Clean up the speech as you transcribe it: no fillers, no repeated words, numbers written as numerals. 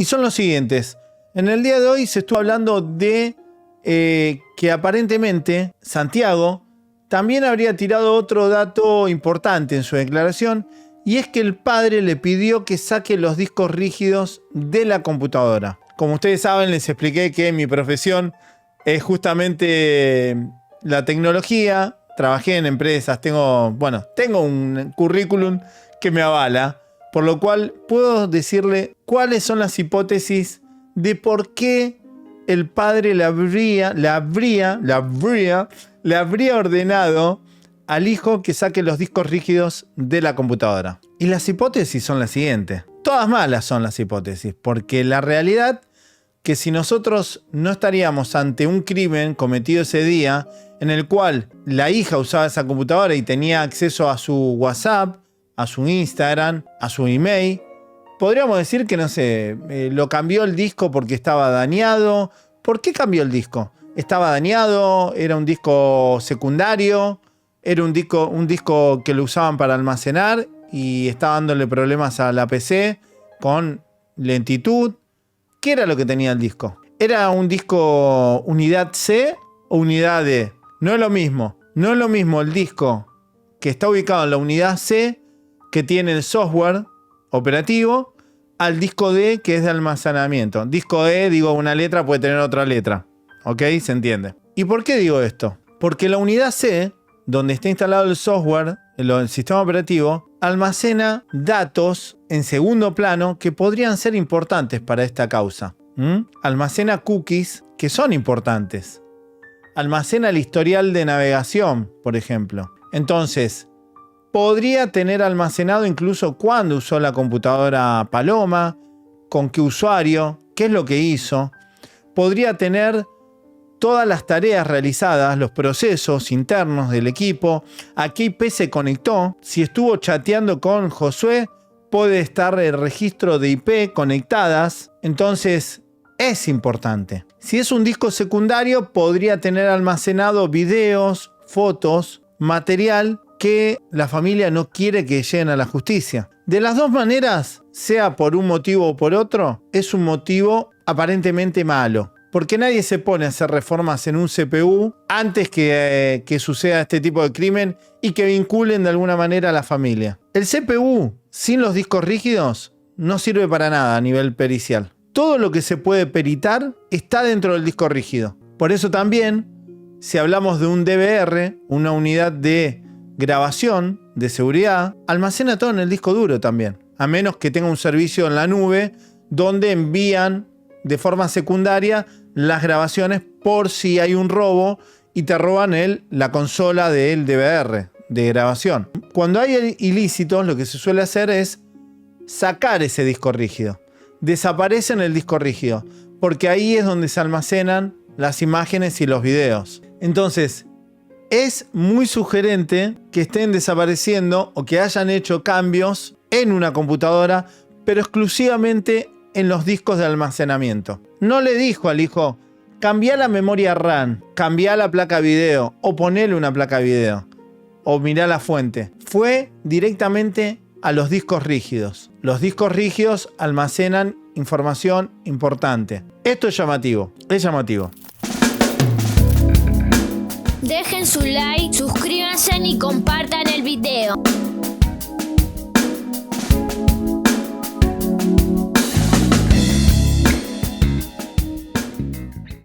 y son los siguientes. En el día de hoy se estuvo hablando de que aparentemente Santiago también habría tirado otro dato importante en su declaración, y es que el padre le pidió que saque los discos rígidos de la computadora. Como ustedes saben, les expliqué que mi profesión es justamente la tecnología. Trabajé en empresas, tengo un currículum que me avala, por lo cual puedo decirle cuáles son las hipótesis de por qué el padre le habría ordenado al hijo que saque los discos rígidos de la computadora. Y las hipótesis son las siguientes. Todas malas son las hipótesis, porque la realidad que si nosotros no estaríamos ante un crimen cometido ese día, en el cual la hija usaba esa computadora y tenía acceso a su WhatsApp, a su Instagram, a su email, podríamos decir que, no sé, lo cambió el disco porque estaba dañado. ¿Por qué cambió el disco? ¿Estaba dañado? ¿Era un disco secundario? ¿Era un disco que lo usaban para almacenar y estaba dándole problemas a la PC con lentitud? ¿Qué era lo que tenía el disco? ¿Era un disco unidad C o unidad D? No es lo mismo. No es lo mismo el disco que está ubicado en la unidad C, que tiene el software operativo, al disco D, que es de almacenamiento. Disco D, digo, una letra puede tener otra letra. ¿Ok? ¿Se entiende? ¿Y por qué digo esto? Porque la unidad C, donde está instalado el software, el sistema operativo, almacena datos en segundo plano que podrían ser importantes para esta causa. Almacena cookies que son importantes. Almacena el historial de navegación, por ejemplo. Entonces, podría tener almacenado incluso cuándo usó la computadora Paloma, con qué usuario, qué es lo que hizo. Podría tener todas las tareas realizadas, los procesos internos del equipo, a qué IP se conectó. Si estuvo chateando con Josué, puede estar el registro de IP conectadas. Entonces, es importante. Si es un disco secundario, podría tener almacenado videos, fotos, material que la familia no quiere que lleguen a la justicia. De las dos maneras, sea por un motivo o por otro, es un motivo aparentemente malo. Porque nadie se pone a hacer reformas en un CPU antes que suceda este tipo de crimen y que vinculen de alguna manera a la familia. El CPU, sin los discos rígidos, no sirve para nada a nivel pericial. Todo lo que se puede peritar está dentro del disco rígido. Por eso también, si hablamos de un DVR, una unidad de grabación, de seguridad, almacena todo en el disco duro también. A menos que tenga un servicio en la nube donde envían de forma secundaria las grabaciones por si hay un robo y te roban la consola del DVR de grabación. Cuando hay ilícitos, lo que se suele hacer es sacar ese disco rígido. Desaparece en el disco rígido, porque ahí es donde se almacenan las imágenes y los videos. Entonces, es muy sugerente que estén desapareciendo o que hayan hecho cambios en una computadora, pero exclusivamente en los discos de almacenamiento. No le dijo al hijo, cambia la memoria RAM, cambia la placa video o ponele una placa video o mirá la fuente. Fue directamente a los discos rígidos. Los discos rígidos almacenan información importante. Esto es llamativo, es llamativo. Dejen su like, suscríbanse y compartan el video.